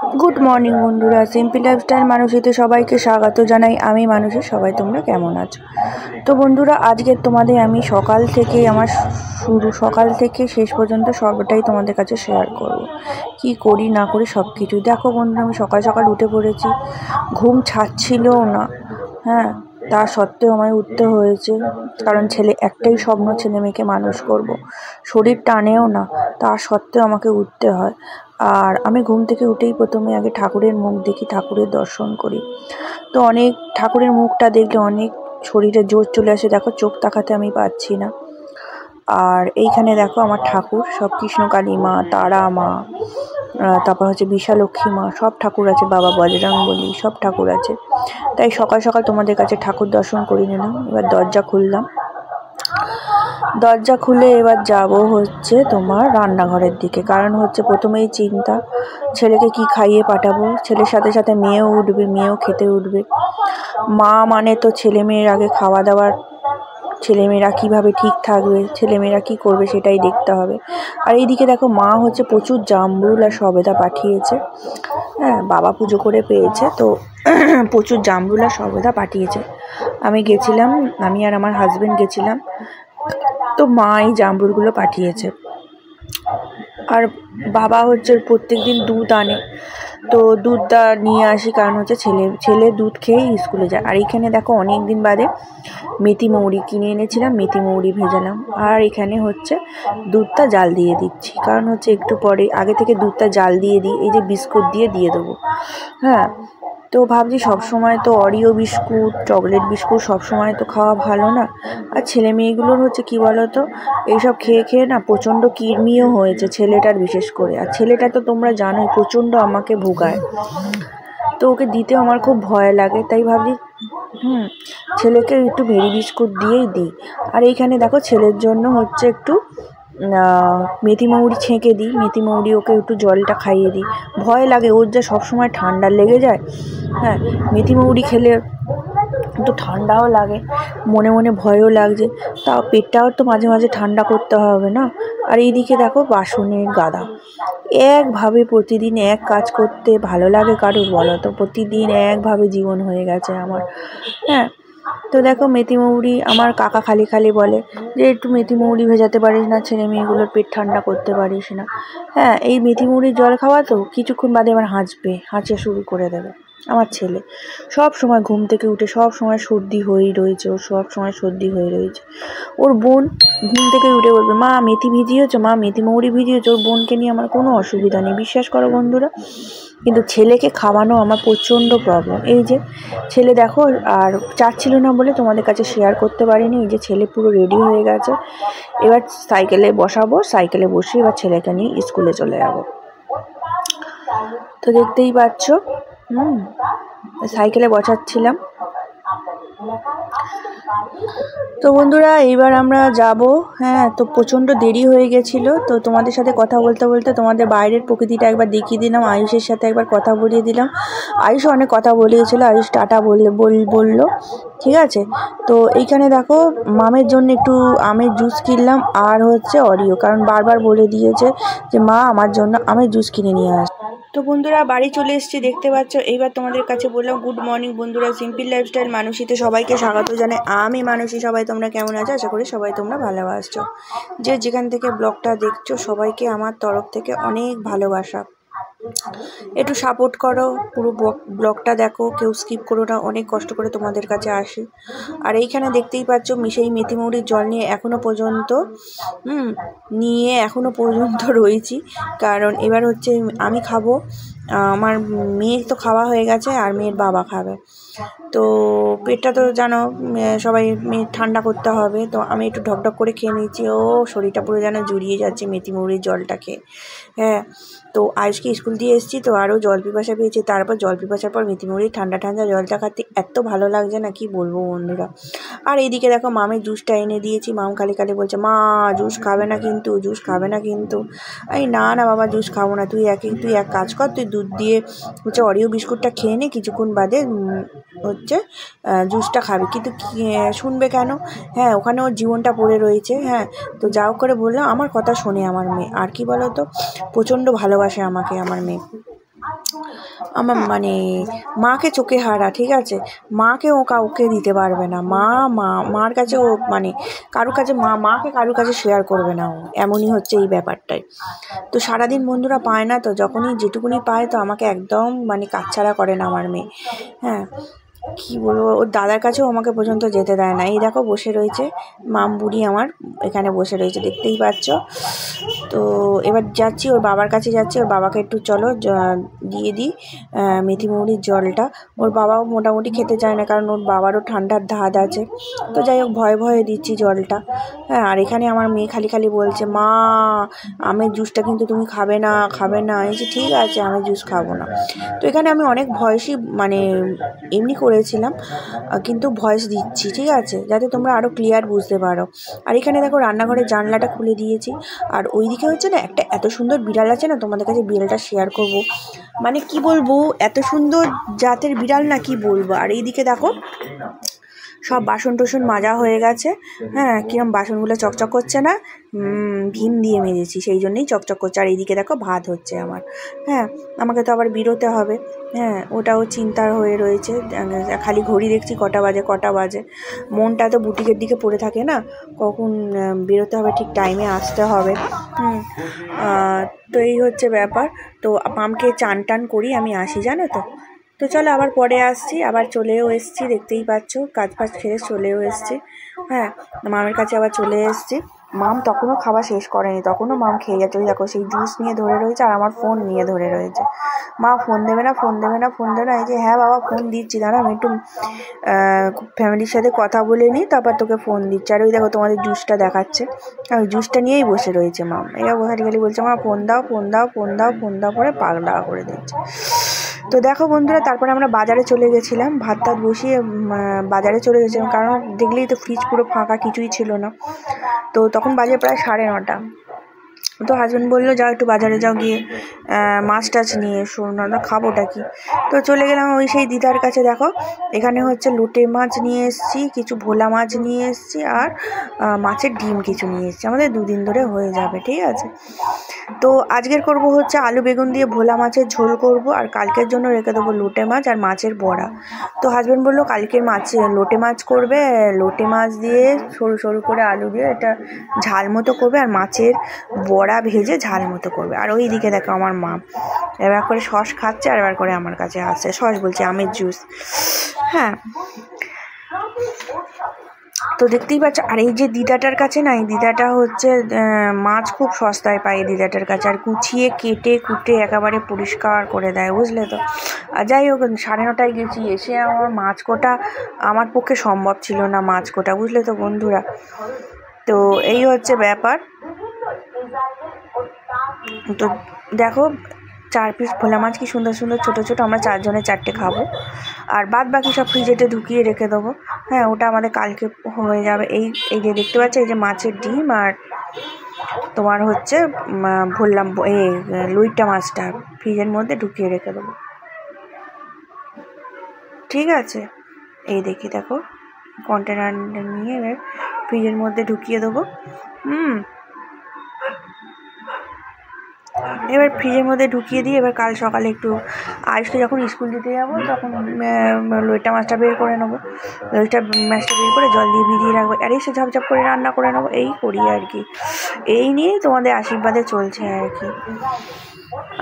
Good morning बंधुरा simple lifestyle मानुषीते सबाइके स्वागत जानाई। आमी मानुषी सबाई तोमरा केमन आछो। तो बंधुरा आज के तोमादेर आमी सकाल थेके आमार शुरू सकाल थेके शेष पर्यन्त सबटाई तोमादेर काछे शेयार करब, कि करी ना करी सबकिछुई। देखो बंधुरा आमी सकाल सकाल उठे पड़ेछि, घुम छाड़छिलोও ना। हाँ ता सत्त्वेও आमाय उठते हयेছে, कारण छेले एकटाई स्वप्न छेले मेयेके मानुष करब, शरीर टानेও ना, ता सत्त्वेও आमाके उठते हय। और आमी घुम थेके उठेई प्रथमे आगे ठाकुरेर मुख देखी, ठाकुरेर दर्शन करी। तो अनेक ठाकुरेर मुखटा देखले अनेक शरीरे जोश चले आसे। देखो चोख ताकाते आमी पाচ্ছি না। और এইখানে देखो आमार ठाकुर सब कृष्णकाली मा, तारा मा, तारपर हच्छे विशालक्षी मा, सब ठाकुर आछे, बाबा बजरंगबली सब ठाकुर आछे। ताई सकाल सकाल तोमादेर काछे ठाकुर दर्शन करे निलाम। एबार दरजा खुललाम, दरजा खुले एबार जाबो हच्छे तोमार रान्नाघरेर दिके। कारण हच्छे प्रथमेई चिंता छेलेके कि खाइये पाठाबो। छेलेर साथे साथे मेयेও उठबे, मेयेও खेते उठबे। मा माने तो छेले मेयेर आगे खावा दावा, छेलेमेয়েরা কিভাবে ঠিক থাকবে, ছেলেমেয়েরা কি করবে সেটাই দেখতে হবে। আর এইদিকে দেখো মা হচ্ছে প্রচুর জামরুল আর সবেদা পাঠিয়েছে। হ্যাঁ বাবা পুজো করে পেয়েছে, তো প্রচুর জামরুল আর সবেদা পাঠিয়েছে। আমি গেছিলাম, আমি আর আমার হাজবেন্ড গেছিলাম, তো মা এই জামরুলগুলো পাঠিয়েছে। আর বাবা হচ্ছে প্রত্যেকদিন দুধ আনে, তো দুধটা নিয়ে আসি, কারণ হচ্ছে ছেলে দুধ খেয়েই স্কুলে যায়। আর এখানে দেখো অনেক দিন বাদে মেথি মৌরি কিনে এনেছিলাম, মেথি মৌরি ভেজালাম। আর এখানে হচ্ছে দুধটা জাল দিয়ে দিচ্ছি, কারণ হচ্ছে একটু পরে আগে থেকে দুধটা জাল দিয়ে দিই, এই যে বিস্কুট দিয়ে দেবো। হ্যাঁ তো ভাবছি সবসময় তো অরিও বিস্কুট, চকলেট বিস্কুট সবসময় তো খাওয়া ভালো না। আর ছেলে মেয়েগুলোর হচ্ছে কী বলো তো, এইসব খেয়ে খেয়ে না প্রচণ্ড কৃমিও হয়েছে, ছেলেটার বিশেষ করে। আর ছেলেটা তো তোমরা জানোই প্রচণ্ড আমাকে ভোগায়, তো ওকে দিতেও আমার খুব ভয় লাগে। তাই ভাবছি ছেলেকে একটু ভেরি বিস্কুট দিয়েই দিই। আর এইখানে দেখো ছেলের জন্য হচ্ছে একটু মেথি মৌরি ছেঁকে দিই, মেথি মৌরি ওকে একটু জলটা খাইয়ে দিই। ভয় লাগে, ওর যা সবসময় ঠান্ডা লেগে যায়। হ্যাঁ মেথি মৌরি খেলে একটু ঠান্ডাও লাগে, মনে মনে ভয়ও লাগছে, তাও পেটটাও তো মাঝে মাঝে ঠান্ডা করতে হবে না। আর এইদিকে দেখো বাসনের গাদা, একভাবে প্রতিদিন এক কাজ করতে ভালো লাগে কারোর বলো তো? প্রতিদিন একভাবে জীবন হয়ে গেছে আমার। হ্যাঁ তো দেখো মেথি মৌরি আমার কাকা খালি খালি বলে যে একটু মেথি মৌরি ভেজাতে পারিস না, ছেলে মেয়েগুলোর পেট ঠান্ডা করতে পারিস না। হ্যাঁ এই মেথি মৌরির জল খাওয়া তো কিছুক্ষণ বাদে আবার হাঁচে শুরু করে দেবে। আমার ছেলে সব সময় ঘুম থেকে উঠে সব সময় সর্দি হয়েই রয়েছে, ওর সব সময় সর্দি হয়ে রয়েছে। ওর বোন ঘুম থেকে উঠে বলবে মা মেথি ভিজিয়েছো, মা মেথি মৌরি ভিজিয়েছো। ওর বোনকে নিয়ে আমার কোনো অসুবিধা নেই, বিশ্বাস করো বন্ধুরা। কিন্তু ছেলেকে খাওয়ানো আমার প্রচণ্ড প্রবলেম। এই যে ছেলে দেখো, আর চাচ্ছিল না বলে তোমাদের কাছে শেয়ার করতে পারিনি। এই যে ছেলে পুরো রেডি হয়ে গেছে, এবার সাইকেলে বসাবো, সাইকেলে বসে এবার ছেলেকে নিয়ে স্কুলে চলে যাবো। তো দেখতেই পাচ্ছ সাইকেলে বসাচ্ছিলাম। তো বন্ধুরা এইবার আমরা যাব। হ্যাঁ তো প্রচণ্ড দেরি হয়ে গেছিলো, তো তোমাদের সাথে কথা বলতে বলতে তোমাদের বাইরের প্রকৃতিটা একবার দেখিয়ে দিলাম। আয়ুষের সাথে একবার কথা বলিয়ে দিলাম। আয়ুষ অনেক কথা বলিয়েছিল, আয়ুষ টাটা বললো, ঠিক আছে। তো এইখানে দেখো মামের জন্য একটু আমের জুস কিনলাম, আর হচ্ছে অরিও, কারণ বারবার বলে দিয়েছে যে মা আমার জন্য আমের জুস কিনে নিয়ে আস। তো বন্ধুরা বাড়ি চলে এসেছি, দেখতে পাচ্ছ। এইবার তোমাদের কাছে বললাম গুড মর্নিং বন্ধুরা, সিম্পল লাইফস্টাইল মানসীতে সবাইকে স্বাগত জানাই। আমি মানসী, সবাই তোমরা কেমন আছো? আশা করি সবাই তোমরা ভালোবাসছো। যে যেখান থেকে ব্লগটা দেখছো সবাইকে আমার তরফ থেকে অনেক ভালোবাসা। একটু সাপোর্ট করো, পুরো ব্লগটা দেখো, কেউ স্কিপ করো না, অনেক কষ্ট করে তোমাদের কাছে আসি। আর এইখানে দেখতেই পাচ্ছ সেই মেথি মৌরির জল নিয়ে এখনও পর্যন্ত রয়েছি, কারণ এবার হচ্ছে আমি খাবো, আমার মেয়ের তো খাওয়া হয়ে গেছে আর মেয়ের বাবা খাবে। তো পেটটা তো জানো সবাই মেয়ে ঠান্ডা করতে হবে, তো আমি একটু ঢকঢক করে খেয়ে নিচ্ছি। ও শরীরটা পুরো যেন জুড়িয়ে যাচ্ছে মেথি মৌরির জলটা খেয়ে। হ্যাঁ তো আজকে স্কুল দিয়ে এসেছি, তো আরও জল পিপাসা পেয়েছি। তারপর জল পিপাসার পর মেথি মৌরির ঠান্ডা ঠান্ডা জলটা খাতে এত ভালো লাগছে না, কি বলবো বন্ধুরা। আর এইদিকে দেখো মামের জুসটা এনে দিয়েছি, মাম খালি খালি বলছে মা জুস খাবে না কিন্তু, জুস খাবে না কিন্তু। এই না না বাবা জুস খাবো না, তুই এক কাজ কর, তুই দুধ দিয়ে হচ্ছে অরিও বিস্কুটটা খেয়ে নে, কিছুক্ষণ বাদে হচ্ছে জুসটা খাবে। কিন্তু শুনবে কেন? হ্যাঁ ওখানে ওর জীবনটা পড়ে রয়েছে। হ্যাঁ তো যাও করে বললাম, আমার কথা শোনে আমার মেয়ে। আর কি বলো তো, প্রচণ্ড ভালোবাসে আমাকে আমার মেয়ে। আমার মানে মাকে চোখে হারা, ঠিক আছে? মাকে ও কাউকে দিতে পারবে না। মার কাছে ও মানে কারুর কাছে মাকে কারুর কাছে শেয়ার করবে না ও, এমনই হচ্ছে এই ব্যাপারটাই। তো সারাদিন বন্ধুরা পায় না, তো যখনই যেটুকুনি পায় তো আমাকে একদম মানে কাচ্ছাড়া করে না আমার মেয়ে। হ্যাঁ, কি বলবো, ওর দাদার কাছেও আমাকে পর্যন্ত যেতে দেয় না। এই দেখো বসে রয়েছে মাম বুড়ি আমার, এখানে বসে রয়েছে, দেখতেই পাচ্ছ। তো এবার যাচ্ছি ওর বাবার কাছে, যাচ্ছি ওর বাবাকে একটু চলো দিয়ে দিই মেথি মৌরির জলটা। ওর বাবাও মোটামুটি খেতে চায় না, কারণ ওর বাবারও ঠান্ডার ধাত আছে। তো যাই হোক ভয়ে ভয়ে দিচ্ছি জলটা। হ্যাঁ, আর এখানে আমার মেয়ে খালি খালি বলছে, মা আমের জুসটা কিন্তু তুমি খাবে না, খাবে না। এই যে ঠিক আছে, আমের জুস খাবো না। তো এখানে আমি অনেক ভয়েসই মানে এমনি করেছিলাম, কিন্তু ভয়েস দিচ্ছি, ঠিক আছে, যাতে তোমরা আরও ক্লিয়ার বুঝতে পারো। আর এখানে দেখো রান্নাঘরের জানলাটা খুলে দিয়েছি। আর ওইদিকে হচ্ছে না একটা এত সুন্দর বিড়াল আছে না, তোমাদের কাছে বিড়ালটা শেয়ার করব, মানে কি বলবো, এত সুন্দর জাতের বিড়াল না, কি বলবো। আর এইদিকে দেখো সব বাসন টাসন মাজা হয়ে গেছে। হ্যাঁ, কিরম বাসনগুলো চকচক করছে না, ভীম দিয়ে মেজেছি সেই জন্যই চকচক করছে। আর এইদিকে দেখো ভাত হচ্ছে আমার। হ্যাঁ, আমাকে তো আবার বেরোতে হবে। হ্যাঁ, ওটাও চিন্তার হয়ে রয়েছে, খালি ঘড়ি দেখছি কটা বাজে। মনটা তো বুটিকের দিকে পড়ে থাকে না, কখন বেরোতে হবে, ঠিক টাইমে আসতে হবে। তো এই হচ্ছে ব্যাপার। তো মামকে চান টান করি আমি আসি, জানো তো। তো চলো আবার পরে আসছি, আবার চলেও এসছি, দেখতেই পাচ্ছ কাজ ফাজ ছেড়ে চলেও এসছি। হ্যাঁ, মামের কাছে আবার চলে এসছি। মাম তখনও খাওয়া শেষ করেনি, তখনও মাম খেয়ে যাচ্ছে। ওই দেখো সেই জুস নিয়ে ধরে রয়েছে আর আমার ফোন নিয়ে ধরে রয়েছে। মা ফোন দেবে না। এই যে হ্যাঁ বাবা ফোন দিচ্ছি, দাঁড়া আমি একটু ফ্যামিলির সাথে কথা বলে নিই, তারপর তোকে ফোন দিচ্ছি। আর ওই দেখো তোমাদের জুসটা দেখাচ্ছে, আর ওই জুসটা নিয়েই বসে রয়েছে মাম। এরা খালি বলছে মা ফোন দাও পরে পাগলা করে দিচ্ছে। তো দেখো বন্ধুরা, তারপরে আমরা বাজারে চলে গেছিলাম, ভাত টাত বসিয়ে বাজারে চলে গেছিলাম, কারণ দেখলেই তো ফ্রিজ পুরো ফাঁকা, কিছুই ছিল না। তো তখন বাজে প্রায় 9:30। তো হাজব্যান্ড বললো যাও একটু বাজারে যাও, গিয়ে মাছ টাছ নিয়ে এসো, না খাবোটা কি। তো চলে গেলাম ওই সেই দিদার কাছে। দেখো এখানে হচ্ছে লোটে মাছ নিয়ে এসেছি, কিছু ভোলা মাছ নিয়ে এসেছি, আর মাছের ডিম কিছু নিয়ে এসেছি, আমাদের 2 দিন ধরে হয়ে যাবে, ঠিক আছে। তো আজকের করব হচ্ছে আলু বেগুন দিয়ে ভোলা মাছের ঝোল করব, আর কালকের জন্য রেখে দেবো লোটে মাছ আর মাছের বড়া। তো হাজব্যান্ড বললো কালকের লোটে মাছ করবে, লোটে মাছ দিয়ে সরু সরু করে আলু দিয়ে এটা ঝাল মতো করবে, আর মাছের বড়া ভেজে ঝাল মতো করবে। আর ওই দিকে দেখো আমার মা এবার করে সস খাচ্ছে, আর এবার করে আমার কাছে আসছে, সস বলছে আমের জুস। হ্যাঁ, তো দেখতেই পাচ্ছ। আর এই যে দিদাটার কাছে না, এই দিদাটা হচ্ছে মাছ খুব সস্তায় পায় দিদাটার কাছে, আর কুচিয়ে কেটে কুটে একেবারে পরিষ্কার করে দেয়, বুঝলে তো। আর যাই হোক 9:30 গেছি, এসে আমার মাছ কোটা আমার পক্ষে সম্ভব ছিল না, মাছ কোটা, বুঝলে তো বন্ধুরা। তো এই হচ্ছে ব্যাপার। তো দেখো 4 পিস ভোলা মাছ কি সুন্দর সুন্দর ছোটো ছোটো, আমরা 4 জনে 4টে খাবো, আর বাদ বাকি সব ফ্রিজেতে ঢুকিয়ে রেখে দেবো। হ্যাঁ, ওটা আমাদের কালকে হয়ে যাবে। এই যে দেখতে পাচ্ছ, এই যে মাছের ডিম আর তোমার হচ্ছে বললাম এই লইট্টা মাছটা ফ্রিজের মধ্যে ঢুকিয়ে রেখে দেবো, ঠিক আছে। এই দেখো কন্টেনার নিয়ে এবার ফ্রিজের মধ্যে ঢুকিয়ে দেবো। এবার ফ্রিজের মধ্যে ঢুকিয়ে দিই। এবার কাল সকালে একটু আয়ুষকে যখন স্কুল দিতে যাবো তখন লইট্টা মাছটা বের করে নেবো, লইট্টা মাছটা বের করে জল দিয়ে ভিজিয়ে রাখবো, আর এসে ঝপঝপ করে রান্না করে নেবো। এই করি আর কি, এই নিয়েই তোমাদের আশীর্বাদে চলছে আর কি।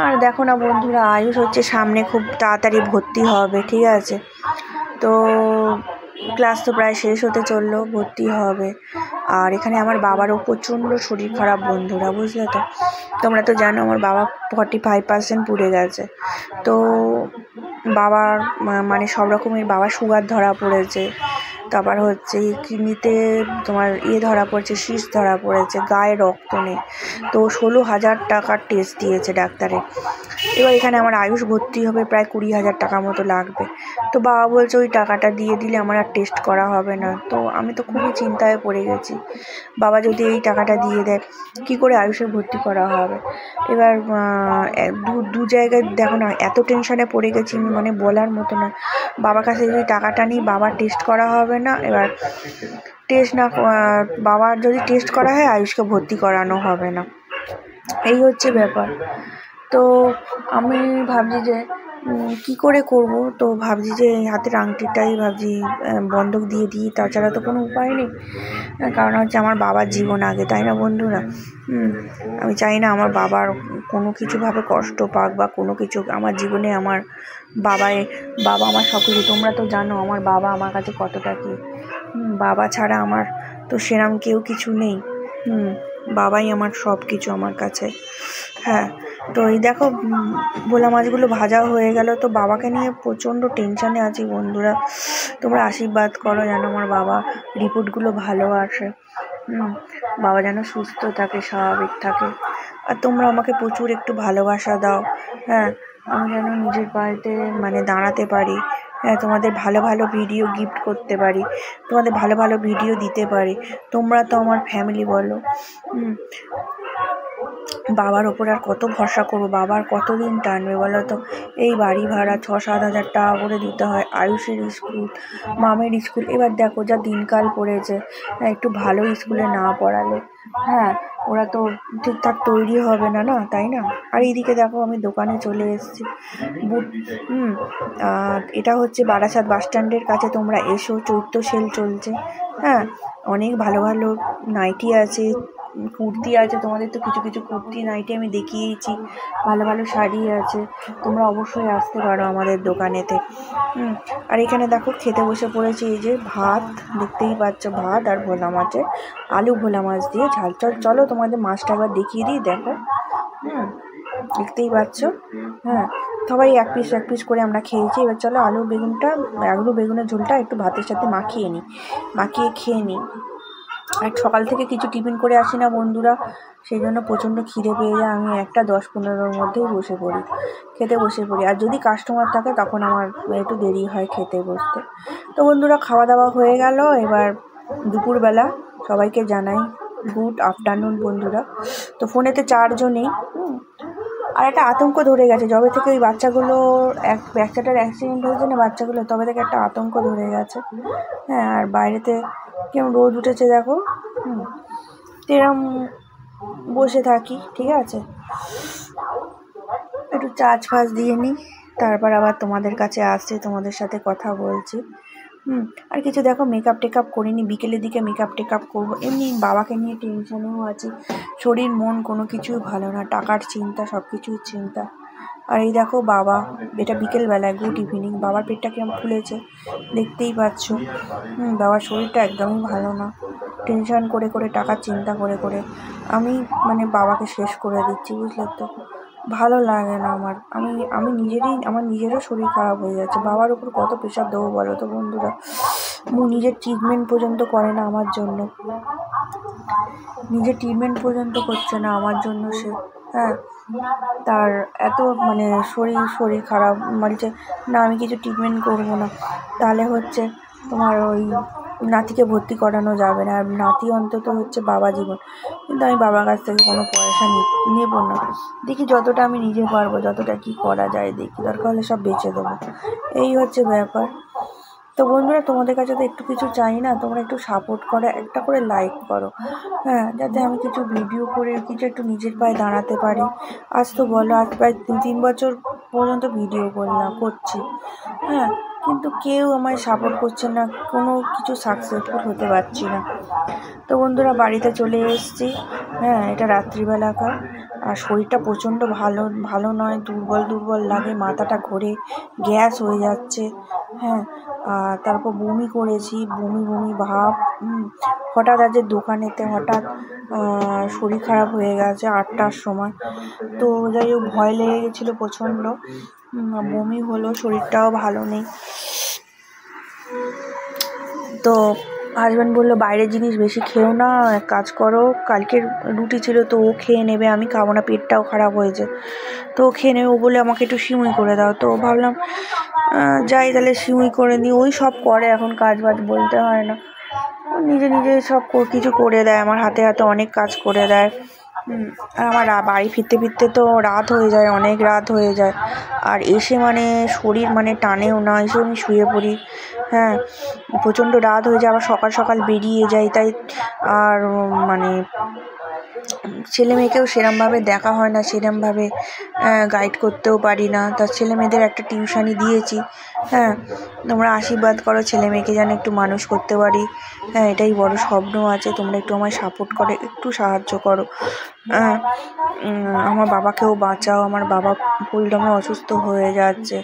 আর দেখো না বন্ধুরা, আয়ুষ হচ্ছে সামনে খুব তাড়াতাড়ি ভর্তি হবে, ঠিক আছে। তো ক্লাস তো প্রায় শেষ হতে চললো, ভর্তি হবে। আর এখানে আমার বাবারও প্রচণ্ড শরীর খারাপ বন্ধুরা, বুঝলে তো। তোমরা তো জানো আমার বাবা 45% পুড়ে গেছে। তো বাবার মানে সব রকমের, বাবার সুগার ধরা পড়েছে, তারপর হচ্ছে কিডনিতে তোমার ধরা পড়েছে, শীষ ধরা পড়েছে, গায়ে রক্ত নেই। তো 16,000 টাকার টেস্ট দিয়েছে ডাক্তারে। এবার এখানে আমার আয়ুষ ভর্তি হবে, প্রায় 20,000 টাকা মতো লাগবে। তো বাবা বলছে ওই টাকাটা দিয়ে দিলে আমার আর টেস্ট করা হবে না। তো আমি তো খুবই চিন্তায় পড়ে গেছি, বাবা যদি এই টাকাটা দিয়ে দেয় কী করে আয়ুষের ভর্তি করা হবে। এবার দু জায়গায় দেখো না, এত টেনশানে পড়ে গেছি মানে বলার মতো না। বাবার কাছে যদি টাকাটা নিই বাবার টেস্ট করা হবে না, এবার বাবার যদি টেস্ট করা হয় আয়ুষকে ভর্তি করানো হবে না, এই হচ্ছে ব্যাপার। তো আমি ভাবছি যে কি করে করব, তো ভাবছি যে হাতের আংটিটাই ভাবছি বন্ধক দিয়ে দিই, তাছাড়া তো কোনো উপায় নেই। কারণ হচ্ছে আমার বাবার জীবন আগে, তাই না বন্ধুরা? আমি চাই না আমার বাবার কোনো কিছুভাবে কষ্ট পাক বা কোনো কিছু। আমার জীবনে আমার বাবা আমার সব কিছু। তোমরা তো জানো আমার বাবা আমার কাছে কতটা কি। বাবা ছাড়া আমার তো সেরম কেউ কিছু নেই। বাবাই আমার সব কিছু আমার কাছে। হ্যাঁ, তো এই দেখো ভোলা মাছগুলো ভাজা হয়ে গেল। তো বাবাকে নিয়ে প্রচণ্ড টেনশানে আছি বন্ধুরা। তোমরা আশীর্বাদ করো যেন আমার বাবা রিপোর্টগুলো ভালো আসে, বাবা যেন সুস্থ থাকে, স্বাভাবিক থাকে। আর তোমরা আমাকে প্রচুর একটু ভালোবাসা দাও। হ্যাঁ, আমি যেন নিজের পায়েতে মানে দাঁড়াতে পারি। হ্যাঁ, তোমাদের ভালো ভালো ভিডিও গিফট করতে পারি, তোমাদের ভালো ভালো ভিডিও দিতে পারি। তোমরা তো আমার ফ্যামিলি বলো। বাবার ওপর আর কত ভরসা করবো? বাবার কতদিন টানবে বলো তো? এই বাড়ি ভাড়া 6-7 হাজার টাকা করে দিতে হয়, আয়ুষের স্কুল, মামের স্কুল। এবার দেখো যা দিনকাল পড়েছে, একটু ভালো স্কুলে না পড়ালে হ্যাঁ ওরা তো ঠিকঠাক তৈরি হবে না, না তাই না? আর এইদিকে দেখো আমি দোকানে চলে এসেছি। এটা হচ্ছে বারাসাত বাস স্ট্যান্ডের কাছে, তোমরা এসো, চৈত্র সেল চলছে। হ্যাঁ, অনেক ভালো ভালো নাইটি আছে, কুর্তি আছে। তোমাদের তো কিছু কিছু কুর্তি নাইটি আমি দেখিয়েছি, ভালো ভালো শাড়ি আছে। তোমরা অবশ্যই আসতে পারো আমাদের দোকানেতে। আর এখানে দেখো খেতে বসে পড়েছি। এই যে ভাত দেখতেই পাচ্ছ, ভাত আর ভোলা মাছের আলু ভোলা মাছ দিয়ে ঝাল। চলো তোমাদের মাছটা একবার দেখিয়ে দিই, দেখো। দেখতেই পাচ্ছ। হ্যাঁ, সবাই এক পিস করে আমরা খেয়েছি। এবার চলো আলু বেগুনের ঝোলটা একটু ভাতের সাথে মাখিয়ে খেয়ে নিই। আর সকাল থেকে কিছু টিফিন করে আসি না বন্ধুরা, সেই জন্য প্রচণ্ড খিদে পেয়ে যায়। আমি 10-15-র মধ্যেই খেতে বসে পড়ি। আর যদি কাস্টমার থাকে তখন আমার একটু দেরি হয় খেতে বসতে। তো বন্ধুরা খাওয়া দাওয়া হয়ে গেল। এবার দুপুরবেলা সবাইকে জানাই গুড আফটারনুন বন্ধুরা। তো ফোনেতে চার্জও আর একটা আতঙ্ক ধরে গেছে যবে থেকে ওই বাচ্চাটার অ্যাক্সিডেন্ট হয়েছে না, বাচ্চাগুলো, তবে থেকে একটা আতঙ্ক ধরে গেছে। হ্যাঁ, আর বাইরেতে কেমন রোদ উঠেছে দেখো। এরম বসে থাকি, ঠিক আছে? একটু চার্জ দিয়ে নিই, তারপর আবার তোমাদের কাছে আসছি, তোমাদের সাথে কথা বলছি। আর কিছু দেখো মেকআপ টেকআপ করিনি, বিকেলের দিকে মেকআপ টেকআপ করবো। এমনি বাবাকে নিয়ে টেনশনেও আছি, শরীর মন কোনো কিছুই ভালো না, টাকার চিন্তা, সব কিছুর চিন্তা। আর এই দেখো বাবা, এটা বিকেলবেলায় গুড ইভিনিং, বাবার পেটটা কেমন ফুলেছে দেখতেই পাচ্ছ। বাবার শরীরটা একদমই ভালো না, টেনশন করে টাকার চিন্তা করে আমি মানে বাবাকে শেষ করে দিচ্ছি, বুঝলে তো? ভালো লাগে না আমার নিজেরও শরীর খারাপ হয়ে যাচ্ছে। বাবার উপর কত প্রেশার দেবো বলো তো বন্ধুরা? নিজের ট্রিটমেন্ট পর্যন্ত করে না আমার জন্য, নিজের ট্রিটমেন্ট পর্যন্ত করছে না আমার জন্য সে। হ্যাঁ, তার এত মানে শরীর খারাপ বলছে না আমি কিছু ট্রিটমেন্ট করবো না, তাহলে হচ্ছে তোমার ওই নাতিকে ভর্তি করানো যাবে না। আর নাতি অন্তত হচ্ছে বাবা জীবন, কিন্তু আমি বাবার কাছ থেকে কোনো পয়সা নেবো না। দেখি যতটা আমি নিজে পারবো, যতটা কি করা যায় দেখি, দরকার হলে সব বেচে দেবো। এই হচ্ছে ব্যাপার। তো বন্ধুরা তোমাদের কাছে তো একটু কিছু চাই না, তোমরা একটু সাপোর্ট করো, একটা করে লাইক করো। হ্যাঁ, যাতে আমি কিছু ভিডিও করে কিছু একটু নিজের পায়ে দাঁড়াতে পারি। আজ তো বলো আজ প্রায় 2-3 বছর পর্যন্ত ভিডিও করছি। হ্যাঁ, কিন্তু কেউ আমায় সাপোর্ট করছে না, কোনো কিছু সাকসেসফুল হতে পারছি না। তো বন্ধুরা বাড়িতে চলে এসেছি। হ্যাঁ, এটা রাত্রিবেলাকার। আর শরীরটা প্রচণ্ড ভালো নয়, দুর্বল লাগে, মাথাটা ঘোরে, গ্যাস হয়ে যাচ্ছে। হ্যাঁ, আর তারপর বমি করেছি, বমি ভাব। হঠাৎ আজ দোকানেতে শরীর খারাপ হয়ে গেছে 8টার সময়। তো যাই হোক ভয় লেগে গেছিলো প্রচণ্ড, বমি হলো, শরীরটাও ভালো নেই। তো হাজব্যান্ড বললো বাইরের জিনিস বেশি খেও না, এক কাজ করো, কালকের রুটি ছিল তো ও খেয়ে নেবে, আমি খাবো না, পেটটাও খারাপ হয়েছে। তো ও খেয়ে নেবে, ও বলে আমাকে একটু সিমুই করে দাও। তো ভাবলাম যাই তাহলে সিমুই করে নিই। ওই সব করে, এখন কাজ বাজ বলতে হয় না, নিজে সব কিছু করে দেয়, আমার হাতে অনেক কাজ করে দেয়। আর আমার বাড়ি ফিরতে তো অনেক রাত হয়ে যায়। আর এসে মানে শরীর মানে টানেও না, এসে আমি শুয়ে পড়ি। হ্যাঁ, প্রচণ্ড রাত হয়ে যায়, আবার সকাল বেরিয়ে যাই, তাই আর মানে ছেলে মেয়েকেও সেরমভাবে দেখা হয় না, সেরমভাবে গাইড করতেও পারি না। তার ছেলে মেয়েদের একটা টিউশানি দিয়েছি। হ্যাঁ, তোমরা আশীর্বাদ করো ছেলে মেয়েকে যেন একটু মানুষ করতে পারি। হ্যাঁ, এটাই বড় স্বপ্ন আছে। তোমরা একটু আমায় সাপোর্ট করে একটু সাহায্য করো। আমার বাবাকেও বাঁচাও। আমার বাবা ফুলদমে অসুস্থ হয়ে যাচ্ছে।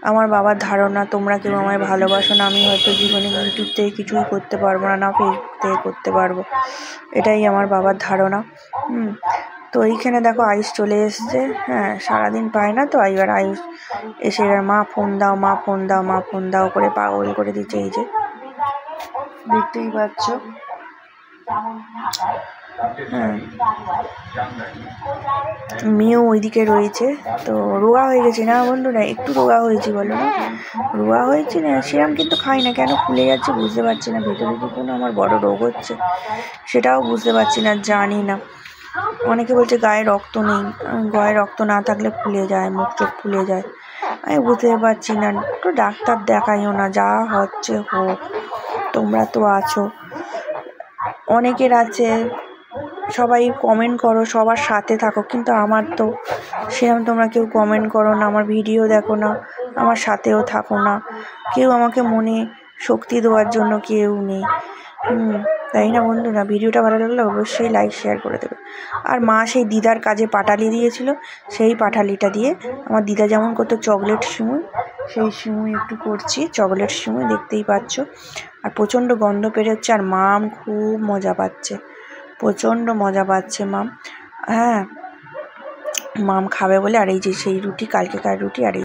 আমার বাবার ধারণা তোমরা কেউ আমায় ভালোবাসো না, আমি হয়তো জীবনে ইউটিউব থেকে কিছুই করতে পারবো না, না ফেসবুক থেকে করতে পারবো, এটাই আমার বাবার ধারণা। তো এইখানে দেখো আয়ুষ চলে এসছে। হ্যাঁ, সারাদিন পায় না তো, এবার আয়ুষ এসে এবার মা ফোন দাও, মা ফোন দাও, মা ফোন দাও করে পাগল করে দিচ্ছে। এই যে দেখতেই পাচ্ছ। হ্যাঁ, মেয়েও ওইদিকে রয়েছে। তো রোগা হয়ে গেছি না বন্ধুরা, একটু রোগা হয়েছি বলো না, রোগা হয়েছি না সেরকম, কিন্তু খাই না কেন ফুলে যাচ্ছে বুঝতে পারছি না। ভেতরে কি কোনো আমার বড় রোগ হচ্ছে সেটাও বুঝতে পারছি না, জানি না। অনেকে বলছে গায়ে রক্ত নেই, গায়ে রক্ত না থাকলে ফুলে যায়, মুখ চোখ ফুলে যায়। আমি বুঝতে পারছি না, একটু ডাক্তার দেখাইও না, যা হচ্ছে হোক। তোমরা তো আছো, অনেকের আছে, সবাই কমেন্ট করো, সবার সাথে থাকো, কিন্তু আমার তো সেরকম তোমরা কেউ কমেন্ট করো না, আমার ভিডিও দেখো না, আমার সাথেও থাকো না, কেউ আমাকে মনে শক্তি দেওয়ার জন্য কেউ নেই। তাই না বন্ধুরা? ভিডিওটা ভালো লাগলে অবশ্যই লাইক শেয়ার করে দেবে। আর মা সেই দিদার কাজে পাটালি দিয়েছিল, সেই পাটালিটা দিয়ে আমার দিদা যেমন করতো চকলেট সিমুই, সেই সিমুই একটু করছি, চকলেট সিমুই, দেখতেই পাচ্ছ। আর প্রচণ্ড গন্ধ বেরোচ্ছে, আর মাম খুব মজা পাচ্ছে, প্রচণ্ড মজা পাচ্ছে মাম। হ্যাঁ, মাম খাবে বলে। আর এই যে সেই রুটি, কালকেকার রুটি, আর এই